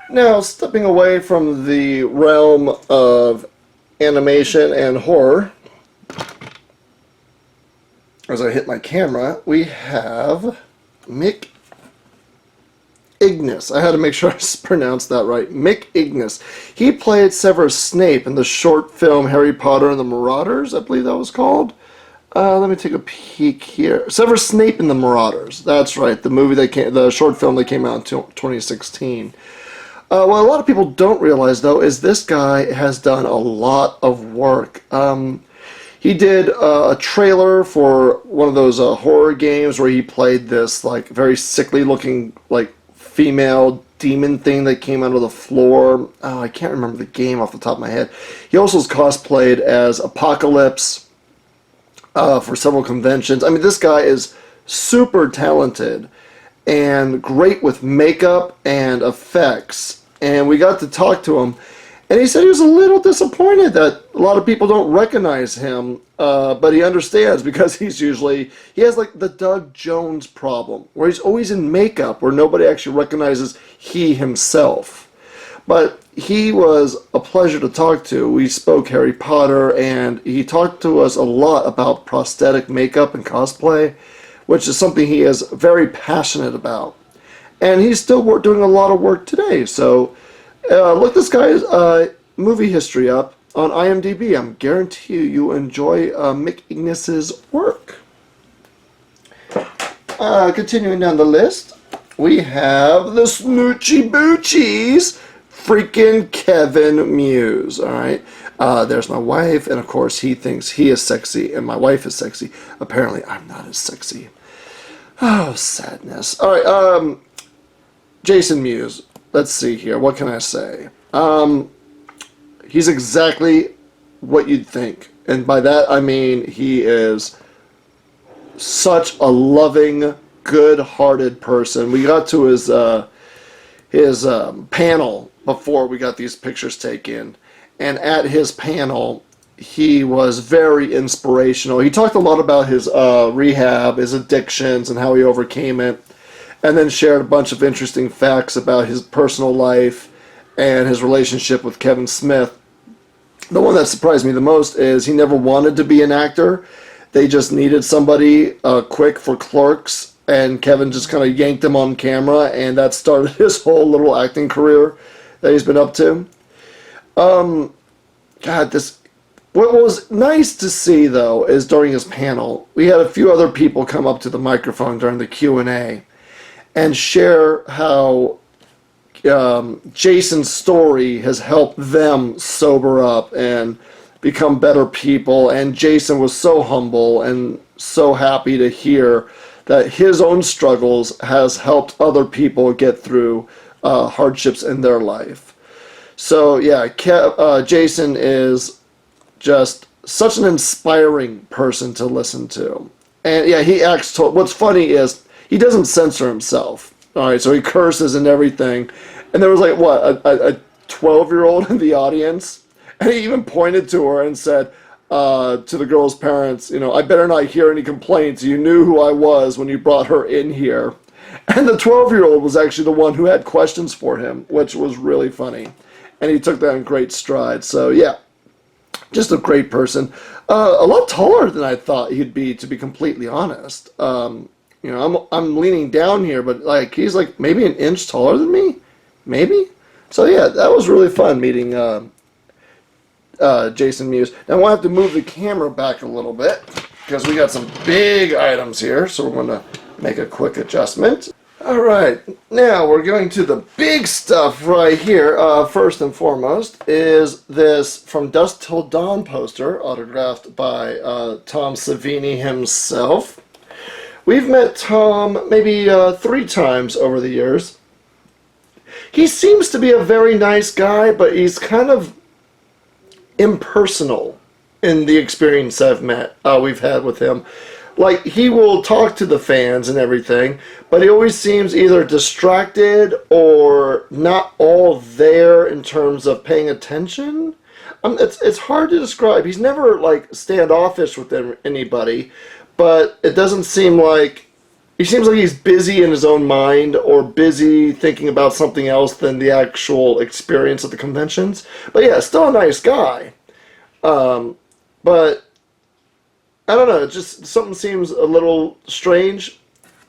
Now, stepping away from the realm of animation and horror, as I hit my camera, we have Ignace. I had to make sure I pronounced that right. Ignace. He played Severus Snape in the short film Harry Potter and the Marauders, I believe that was called. Let me take a peek here. Severus Snape and the Marauders. That's right. The short film that came out in 2016. What a lot of people don't realize, though, is this guy has done a lot of work. He did a trailer for one of those horror games where he played this like very sickly-looking like female demon thing that came out of the floor. Oh, I can't remember the game off the top of my head. He also was cosplayed as Apocalypse for several conventions. I mean, this guy is super talented and great with makeup and effects. And we got to talk to him, and he said he was a little disappointed that a lot of people don't recognize him, but he understands because he has like the Doug Jones problem, where he's always in makeup, where nobody actually recognizes he himself. But he was a pleasure to talk to. We spoke Harry Potter, and he talked to us a lot about prosthetic makeup and cosplay, which is something he is very passionate about. And he's still doing a lot of work today. So look this guy's movie history up on IMDb. I guarantee you'll enjoy Ignace's work. Continuing down the list, we have the Smoochy Boochies, freaking Kevin Mewes. All right, there's my wife, and of course he thinks he is sexy, and my wife is sexy. Apparently, I'm not as sexy. Oh, sadness. All right, Jason Mewes. Let's see here. What can I say? He's exactly what you'd think, and by that I mean he is such a loving, good-hearted person. We got to his panel before we got these pictures taken, and at his panel he was very inspirational. He talked a lot about his rehab, his addictions, and how he overcame it, and then shared a bunch of interesting facts about his personal life and his relationship with Kevin Smith. The one that surprised me the most is he never wanted to be an actor. They just needed somebody quick for Clerks, and Kevin just kind of yanked him on camera, and that started his whole little acting career that he's been up to. What was nice to see, though, is during his panel, we had a few other people come up to the microphone during the Q&A and share how Jason's story has helped them sober up and become better people. And Jason was so humble and so happy to hear that his own struggles has helped other people get through hardships in their life. So yeah, Jason is just such an inspiring person to listen to. And yeah, he acts what's funny is he doesn't censor himself. All right, so he curses and everything. And there was like, what, a 12-year-old in the audience? And he even pointed to her and said to the girl's parents, you know, I better not hear any complaints. You knew who I was when you brought her in here. And the 12-year-old was actually the one who had questions for him, which was really funny. And he took that in great stride. So, yeah, just a great person. A lot taller than I thought he'd be, to be completely honest. You know, I'm leaning down here, but like he's like maybe an inch taller than me, maybe. So yeah, that was really fun meeting Jason Mewes. Now we'll have to move the camera back a little bit because we got some big items here, so we're going to make a quick adjustment. All right, now we're going to the big stuff right here. First and foremost is this From Dusk Till Dawn poster, autographed by Tom Savini himself. We've met Tom maybe 3 times over the years. He seems to be a very nice guy, but he's kind of impersonal in the experience we've had with him. Like, he will talk to the fans and everything, but he always seems either distracted or not all there in terms of paying attention. It's hard to describe. He's never, like, standoffish with anybody, but it doesn't seem like he seems like he's busy in his own mind or busy thinking about something else than the actual experience of the conventions. But yeah, still a nice guy. But I don't know, just something seems a little strange.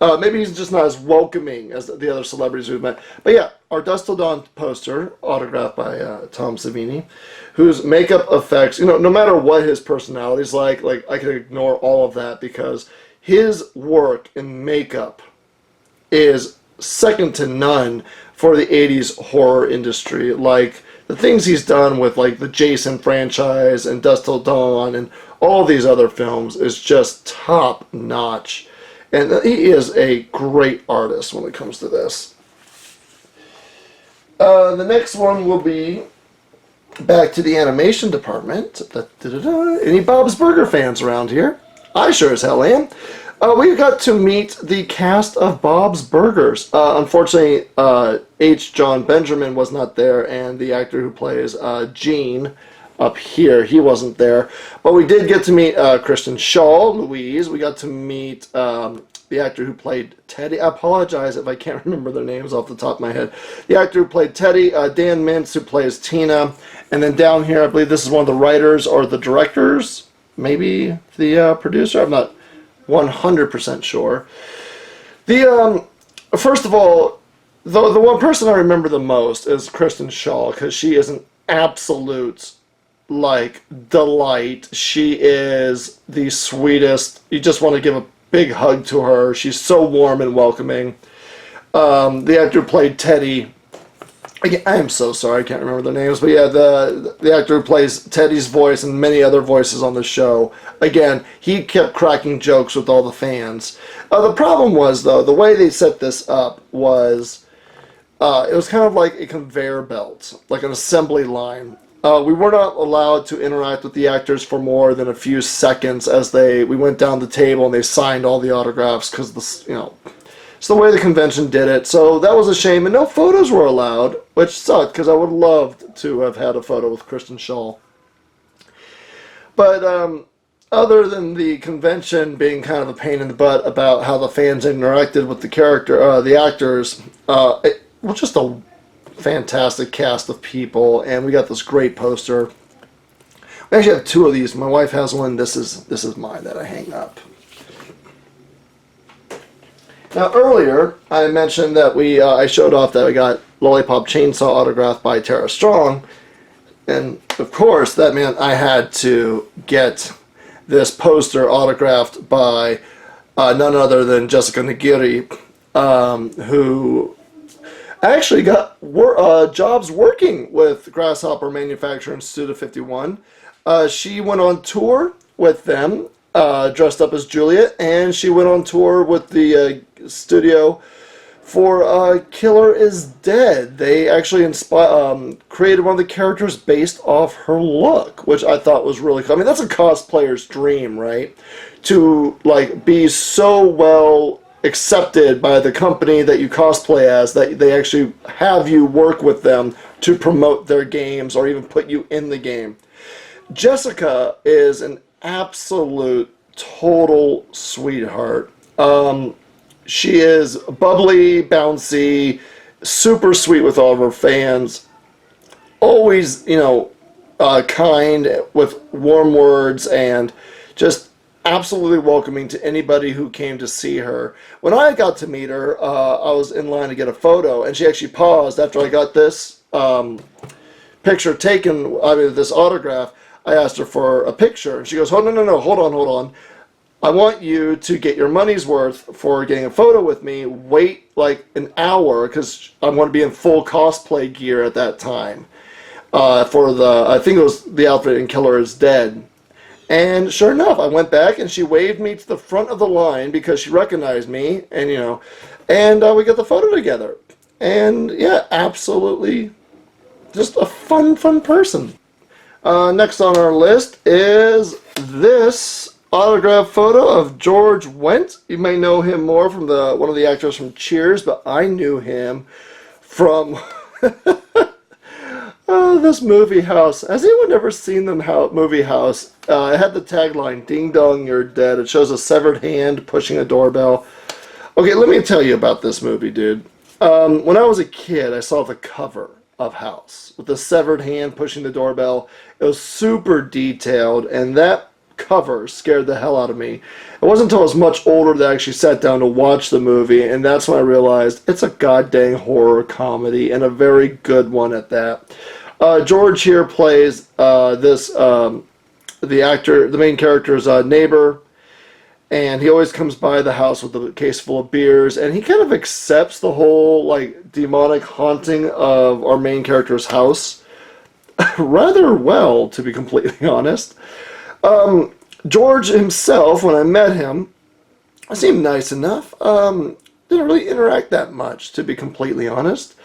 Maybe he's just not as welcoming as the other celebrities we've met. But yeah, our Dust Till Dawn poster, autographed by Tom Savini, whose makeup effects, no matter what his personality's like I can ignore all of that because his work in makeup is second to none for the 80s horror industry. Like, the things he's done with, like, the Jason franchise and Dust Till Dawn and all these other films is just top notch. And he is a great artist when it comes to this. The next one will be back to the animation department. Any Bob's Burger fans around here? I sure as hell am. We got to meet the cast of Bob's Burgers. Unfortunately, H. John Benjamin was not there, and the actor who plays Gene up here, he wasn't there. But we did get to meet Kristen Shaw, Louise. We got to meet the actor who played Teddy. I apologize if I can't remember their names off the top of my head. The actor who played Teddy, Dan Mintz, who plays Tina. And then down here, I believe this is one of the writers or the directors, maybe the producer. I'm not 100% sure. First of all, the one person I remember the most is Kristen Shaw, because she is an absolute, like, delight. She is the sweetest. You just want to give a big hug to her. She's so warm and welcoming. The actor who played Teddy, I am so sorry, I can't remember their names, but yeah, the actor who plays Teddy's voice and many other voices on the show, again, he kept cracking jokes with all the fans. The problem was, though, the way they set this up was, it was kind of like a conveyor belt, like an assembly line. We were not allowed to interact with the actors for more than a few seconds as we went down the table and they signed all the autographs because it's the way the convention did it. So that was a shame, and no photos were allowed, which sucked because I would have loved to have had a photo with Kristen Shaw. But other than the convention being kind of a pain in the butt about how the fans interacted with the actors, it was just a fantastic cast of people, and we got this great poster. We actually have two of these. My wife has one. This is mine that I hang up. Now earlier I mentioned that I showed off that I got Lollipop Chainsaw autographed by Tara Strong, and of course that meant I had to get this poster autographed by none other than Jessica Nigiri, who actually got jobs working with Grasshopper Manufacturer and Studio 51. She went on tour with them, dressed up as Juliet, and she went on tour with the studio for Killer is Dead. They actually created one of the characters based off her look, which I thought was really cool. I mean, that's a cosplayer's dream, right? To, like, be so well accepted by the company that you cosplay as that they actually have you work with them to promote their games or even put you in the game. Jessica is an absolute total sweetheart. She is bubbly, bouncy, super sweet with all of her fans, always, kind with warm words, and just absolutely welcoming to anybody who came to see her. When I got to meet her, I was in line to get a photo, and she actually paused after I got this picture taken, this autograph. I asked her for a picture, and she goes, "Oh, no, hold on. I want you to get your money's worth for getting a photo with me. Wait like an hour, because I want to be in full cosplay gear at that time for I think it was the outfit in Killer is Dead." And sure enough, I went back and she waved me to the front of the line because she recognized me, and we got the photo together. And yeah, absolutely just a fun person. Next on our list is this autograph photo of George Wendt. You may know him more from one of the actors from Cheers, but I knew him from this movie house. Has anyone ever seen the movie house? It had the tagline, "Ding dong, you're dead." It shows a severed hand pushing a doorbell. Okay, let me tell you about this movie, dude. When I was a kid, I saw the cover of House with the severed hand pushing the doorbell. It was super detailed, and that cover scared the hell out of me. It wasn't until I was much older that I actually sat down to watch the movie, and that's when I realized it's a goddamn horror comedy, and a very good one at that. George here plays the main character's neighbor, and he always comes by the house with a case full of beers, and he kind of accepts the whole like demonic haunting of our main character's house rather well, to be completely honest. George himself, when I met him, seemed nice enough. Didn't really interact that much, to be completely honest.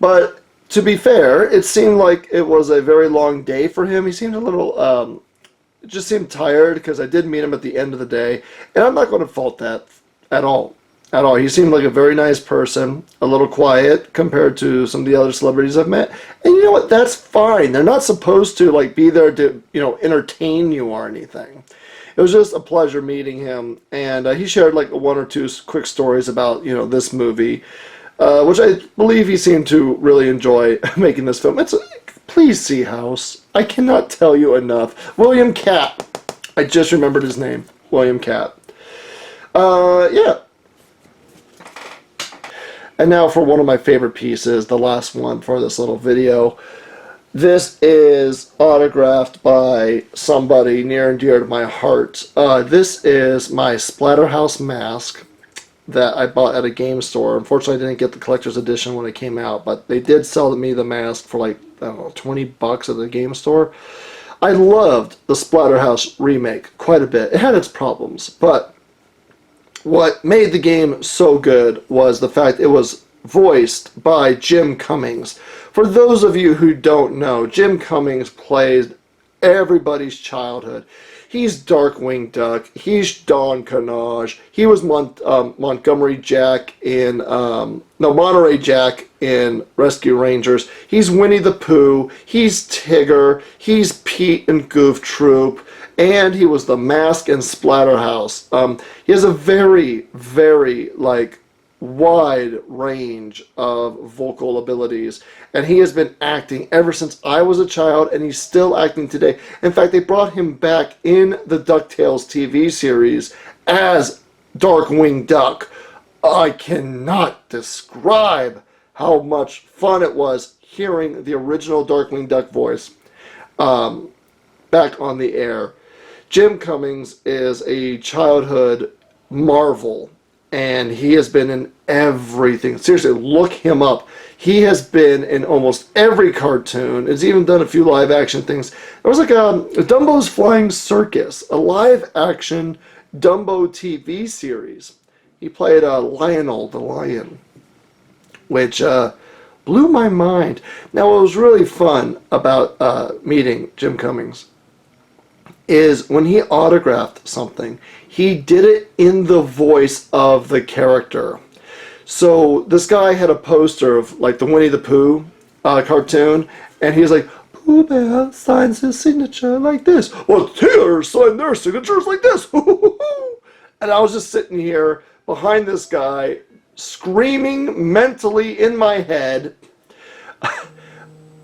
But to be fair, it seemed like it was a very long day for him. He seemed a little just seemed tired, because I did meet him at the end of the day, and I'm not going to fault that at all. At all. He seemed like a very nice person, a little quiet compared to some of the other celebrities I've met. And you know what? That's fine. They're not supposed to like be there to, entertain you or anything. It was just a pleasure meeting him, and he shared like one or two quick stories about, this movie, which I believe he seemed to really enjoy making this film. Please see House. I cannot tell you enough. William Catt. I just remembered his name. William Catt. Yeah. And now for one of my favorite pieces, the last one for this little video. This is autographed by somebody near and dear to my heart. This is my Splatterhouse mask that I bought at a game store. Unfortunately, I didn't get the collector's edition when it came out, but they did sell me the mask for like, I don't know, $20 at the game store. I loved the Splatterhouse remake quite a bit. It had its problems, but what made the game so good was the fact it was voiced by Jim Cummings. For those of you who don't know, Jim Cummings plays everybody's childhood. He's Darkwing Duck. He's Don Carnage. He was Montgomery Jack in Monterey Jack in Rescue Rangers. He's Winnie the Pooh. He's Tigger. He's Pete and Goof Troop. And he was the Mask in Splatterhouse. He has a very, very wide range of vocal abilities, and he has been acting ever since I was a child, and he's still acting today. In fact, they brought him back in the DuckTales TV series as Darkwing Duck. I cannot describe how much fun it was hearing the original Darkwing Duck voice back on the air. Jim Cummings is a childhood marvel, and he has been in everything. Seriously, look him up. He has been in almost every cartoon. He's even done a few live action things. There was like a Dumbo's Flying Circus, a live action Dumbo TV series. He played Lionel the Lion, which blew my mind. Now, what was really fun about meeting Jim Cummings is when he autographed something, he did it in the voice of the character. So this guy had a poster of like the Winnie the Pooh cartoon, and he was like, Pooh Bear signs his signature like this. Well, Tigger signed their signatures like this. And I was just sitting here behind this guy, screaming mentally in my head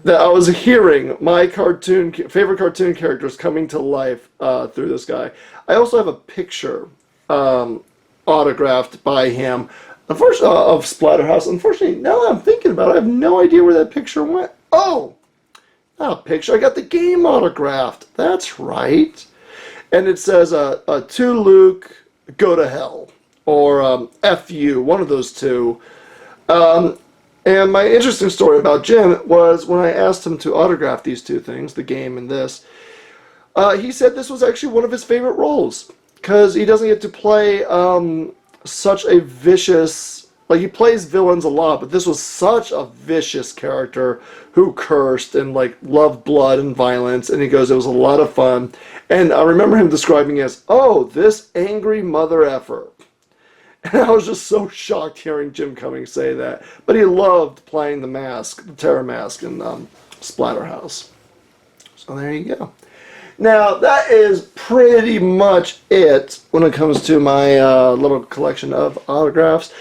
that I was hearing my favorite cartoon characters coming to life through this guy. I also have a picture autographed by him, unfortunately, of Splatterhouse. Unfortunately, now that I'm thinking about it, I have no idea where that picture went. Oh, not a picture. I got the game autographed. That's right. And it says, to Luke, go to hell. Or F you, one of those two. And my interesting story about Jim was when I asked him to autograph these two things, the game and this, he said this was actually one of his favorite roles, because he doesn't get to play such a vicious, he plays villains a lot, but this was such a vicious character who cursed and loved blood and violence, and he goes, it was a lot of fun. And I remember him describing it as, oh, this angry mother effer. And I was just so shocked hearing Jim Cummings say that. But he loved playing the Terror Mask in Splatterhouse. So there you go. Now, that is pretty much it when it comes to my little collection of autographs.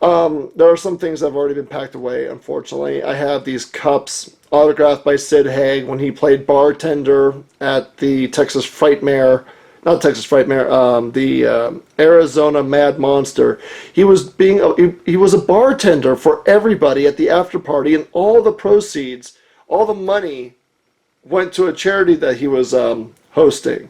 There are some things that have already been packed away, unfortunately. I have these cups autographed by Sid Haig when he played bartender at the Texas Frightmare, not Texas Frightmare, the Arizona Mad Monster. He was he was a bartender for everybody at the after party, and all the proceeds, all the money went to a charity that he was hosting.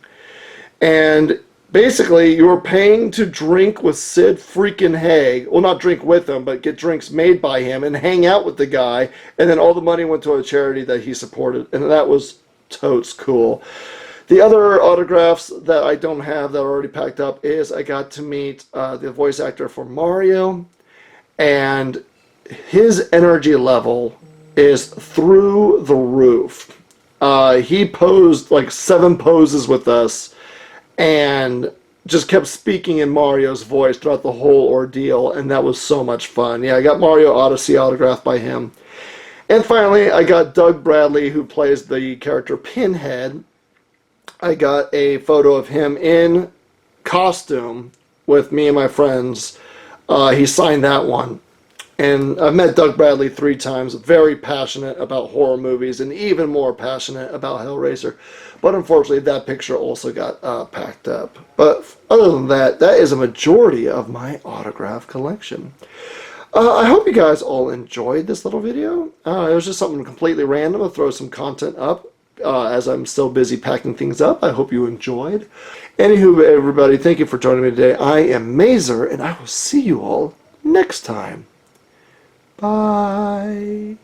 And basically, you were paying to drink with Sid freaking Haig. Well, not drink with him, but get drinks made by him and hang out with the guy. And then all the money went to a charity that he supported. And that was totes cool. The other autographs that I don't have that are already packed up is I got to meet the voice actor for Mario. And his energy level is through the roof. He posed like 7 poses with us and just kept speaking in Mario's voice throughout the whole ordeal, and that was so much fun. Yeah, I got Mario Odyssey autographed by him. And finally, I got Doug Bradley, who plays the character Pinhead. I got a photo of him in costume with me and my friends. He signed that one. And I've met Doug Bradley 3 times, very passionate about horror movies and even more passionate about Hellraiser. But unfortunately, that picture also got packed up. But other than that, that is a majority of my autograph collection. I hope you guys all enjoyed this little video. It was just something completely random to throw some content up as I'm still busy packing things up. I hope you enjoyed. Anywho, everybody, thank you for joining me today. I am Mazer, and I will see you all next time. Bye.